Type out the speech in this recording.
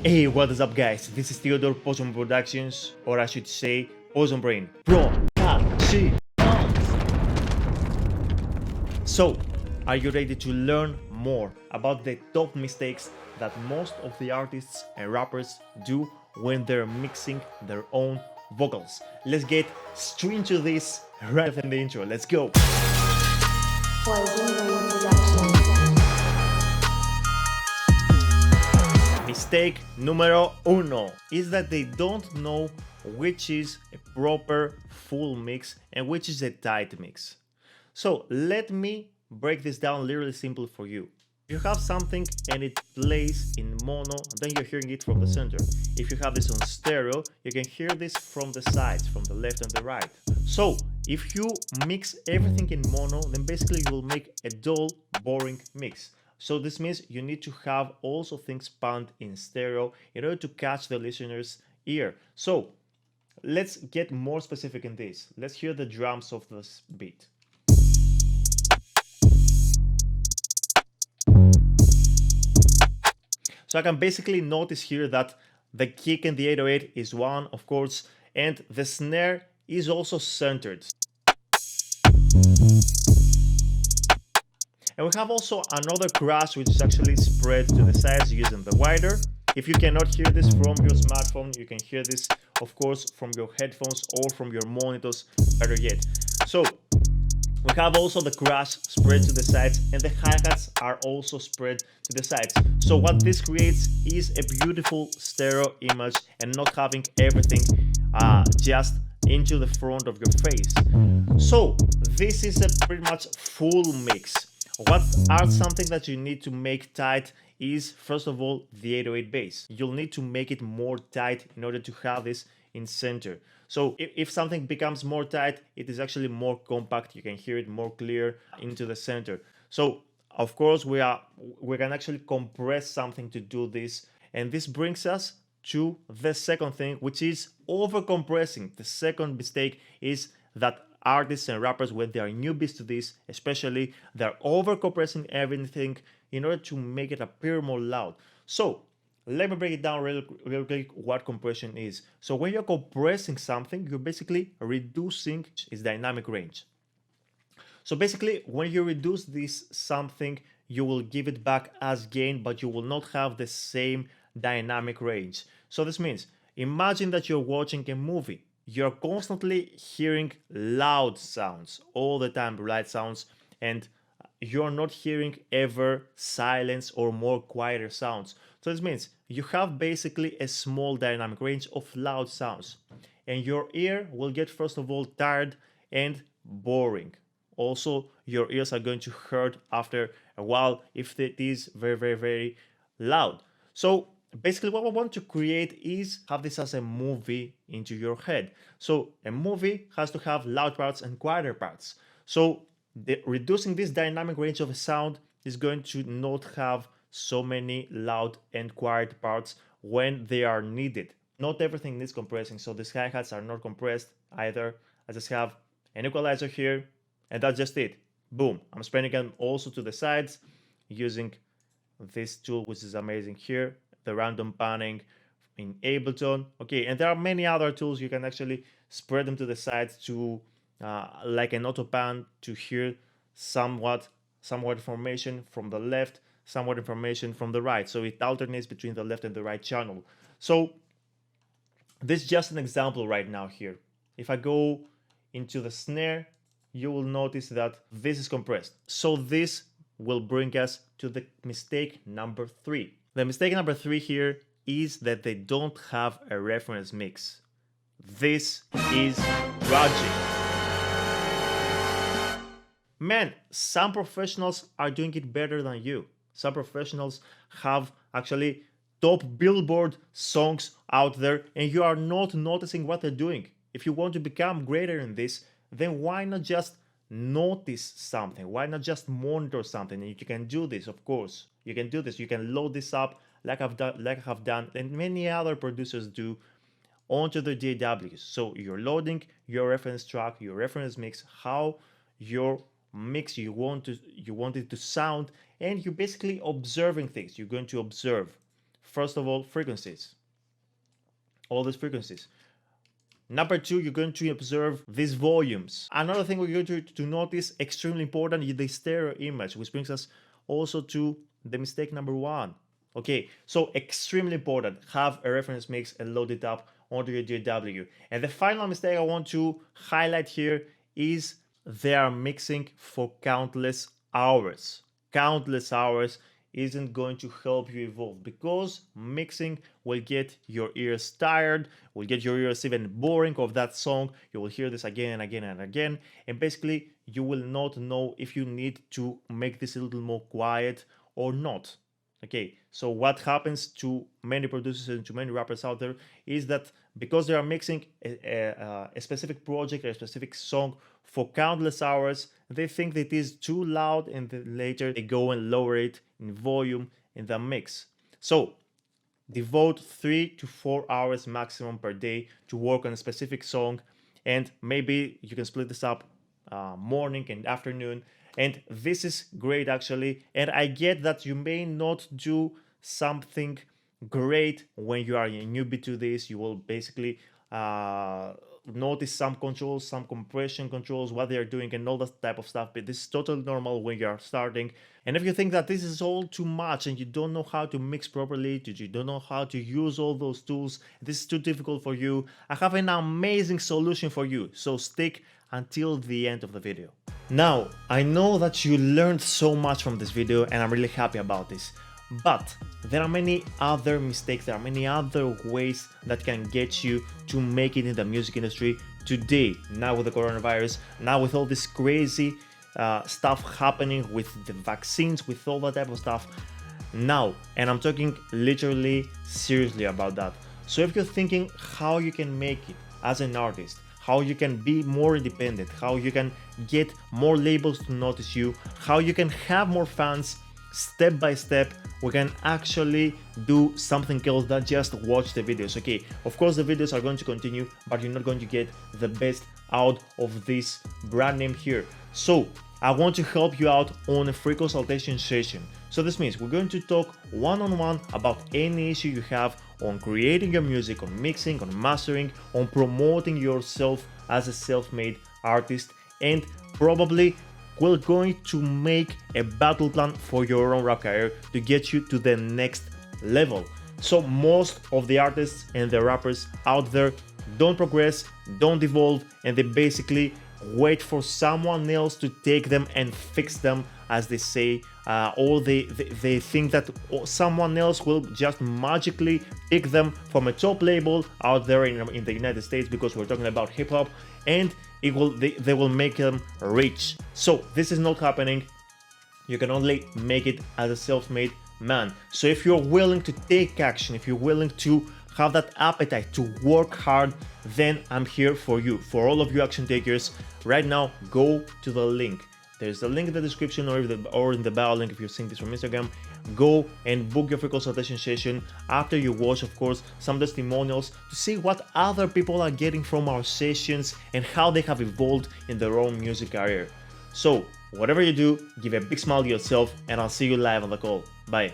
Hey, what is up guys? This is Theodore Potion Productions, or I should say Potion Brain. Production. So, are you ready to learn more about the top mistakes that most of the artists and rappers do when they're mixing their own vocals? Let's get straight into this right from the intro. Let's go. Poison Brain Productions. Mistake numero uno is that they don't know which is a proper full mix and which is a tight mix. So let me break this down really simple for you. If you have something and it plays in mono, then you're hearing it from the center. If you have this on stereo, you can hear this from the sides, from the left and the right. So if you mix everything in mono, then basically you will make a dull, boring mix. So this means you need to have also things panned in stereo in order to catch the listener's ear. So let's get more specific in this. Let's hear the drums of this beat. So I can basically notice here that the kick in the 808 is one, of course, and the snare is also centered. And we have also another crash which is actually spread to the sides using the wider. If you cannot hear this from your smartphone, you can hear this, of course, from your headphones or from your monitors, better yet. So we have also the crash spread to the sides, and the hi-hats are also spread to the sides. So what this creates is a beautiful stereo image and not having everything just into the front of your face. So this is a pretty much full mix. What are something that you need to make tight is, first of all, the 808 bass. You'll need to make it more tight in order to have this in center. So if something becomes more tight, it is actually more compact. You can hear it more clear into the center. So of course we can actually compress something to do this, and this brings us to the second thing, which is over compressing. The second mistake is that artists and rappers, when they are newbies to this especially, they're over compressing everything in order to make it appear more loud. So let me break it down real quick what compression is. So when you're compressing something, you're basically reducing its dynamic range. So basically, when you reduce this something, you will give it back as gain, but you will not have the same dynamic range. So this means, imagine that you're watching a movie. You're constantly hearing loud sounds all the time, loud sounds, and you're not hearing ever silence or more quieter sounds. So this means you have basically a small dynamic range of loud sounds, and your ear will get, first of all, tired and boring. Also, your ears are going to hurt after a while if it is very loud. So basically what we want to create is have this as a movie into your head. So a movie has to have loud parts and quieter parts. So reducing this dynamic range of a sound is going to not have so many loud and quiet parts when they are needed. Not everything needs compressing, so these hi-hats are not compressed either. I just have an equalizer here, and that's just it. Boom. I'm spreading them also to the sides using this tool, which is amazing here, the random panning in Ableton. Okay, and there are many other tools you can actually spread them to the sides to like an auto pan to hear somewhat information from the left, somewhat information from the right. So it alternates between the left and the right channel. So this is just an example right now here. If I go into the snare, you will notice that this is compressed. So this will bring us to the mistake number 3. The mistake number 3 here is that they don't have a reference mix. This is tragic. Man, some professionals are doing it better than you. Some professionals have actually top Billboard songs out there, and you are not noticing what they're doing. If you want to become greater in this, then why not just notice something? Why not just monitor something? And you can do this, of course. You can do this. You can load this up like I have done, and many other producers do, onto the DAWs. So you're loading your reference track, your reference mix, how your mix you want it to sound, and you're basically observing things. You're going to observe first of all, frequencies. All these frequencies. Number two, you're going to observe these volumes. Another thing we're going to notice, extremely important, is the stereo image, which brings us also to the mistake number one. Okay, so extremely important, have a reference mix and load it up onto your DAW. And the final mistake I want to highlight here is they are mixing for countless hours. Countless hours isn't going to help you evolve, because mixing will get your ears tired, will get your ears even boring of that song. You will hear this again and again and again, and basically you will not know if you need to make this a little more quiet or not. Okay, so what happens to many producers and to many rappers out there is that because they are mixing a specific project or a specific song for countless hours, they think that it is too loud, and then later they go and lower it in volume in the mix. So devote 3 to 4 hours maximum per day to work on a specific song, and maybe you can split this up morning and afternoon. And this is great actually, and I get that you may not do something great when you are a newbie to this. You will basically notice some controls, some compression controls, what they are doing and all that type of stuff, but this is totally normal when you are starting. And if you think that this is all too much and you don't know how to mix properly, you don't know how to use all those tools, this is too difficult for you, I have an amazing solution for you, so stick until the end of the video. Now, I know that you learned so much from this video and I'm really happy about this, but there are many other mistakes, there are many other ways that can get you to make it in the music industry today, now with the coronavirus, now with all this crazy stuff happening with the vaccines, with all that type of stuff now, and I'm talking literally seriously about that. So if you're thinking how you can make it as an artist, how you can be more independent, how you can get more labels to notice you, how you can have more fans, step by step, we can actually do something else than just watch the videos. Okay, of course the videos are going to continue, but you're not going to get the best out of this brand name here. So I want to help you out on a free consultation session. So this means we're going to talk one-on-one about any issue you have on creating your music, on mixing, on mastering, on promoting yourself as a self-made artist, and probably we're going to make a battle plan for your own rap career to get you to the next level. So most of the artists and the rappers out there don't progress, don't evolve, and they basically wait for someone else to take them and fix them, as they say, or they think that someone else will just magically pick them from a top label out there in the United States, because we're talking about hip-hop, and they will make them rich. So this is not happening. You can only make it as a self-made man. So if you're willing to take action, if you're willing to have that appetite to work hard, then I'm here for you. For all of you action takers, right now go to the link. There's a link in the description or in the bio link if you're seeing this from Instagram. Go and book your free consultation session after you watch, of course, some testimonials to see what other people are getting from our sessions and how they have evolved in their own music career. So whatever you do, give a big smile to yourself, and I'll see you live on the call. Bye.